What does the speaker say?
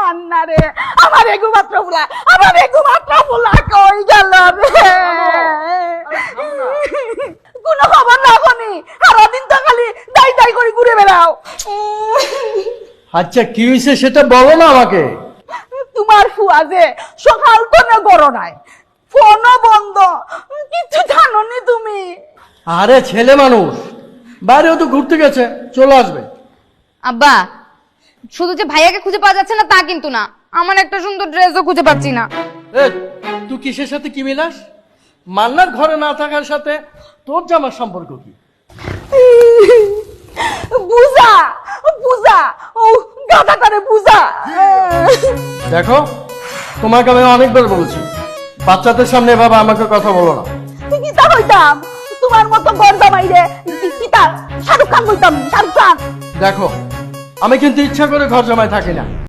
মান্না রে, আমার একমাত্র ফুলা, আমার একমাত্র ফুলা কই গেল রে? কোনো খবর না কোনি, সারাদিন তো খালি দাই দাই করে ঘুরে বেড়াও। আচ্ছা কি হয়েছে সেটা বলো না আমাকে। তোমার ফুয়া যে সকাল তো না গড় নাই, ফোনও বন্ধ, কিছু জানো নি তুমি? আরে ছেলে মানুষ, বাইরেও তো ঘুরতে গেছে, চলে আসবে। আব্বা, শুধু যে ভাইয়াকে খুঁজে পাওয়া যাচ্ছে না তা কিন্তু না, আমার একটা সুন্দর ড্রেসও খুঁজে পাচ্ছি না। এ তুই কিসের সাথে কি মিলাস? মান্নার ঘরে না থাকার সাথে তোর জামার সম্পর্ক কি? বুঝা বুঝা, ও গাধাটারে বুঝা। দেখো, তোমাকে আমি অনেকবার বলছি বাচ্চাদের সামনে এভাবে আমাকে কথা বলো না। কিতা হইতাম তোমার মতো গর্দা মাইরে, কিতা শাহরুখ খান হইতাম, শাহরুখ খান। দেখো, আমি কিন্তু ইচ্ছা করে ঘর জামাই থাকি না।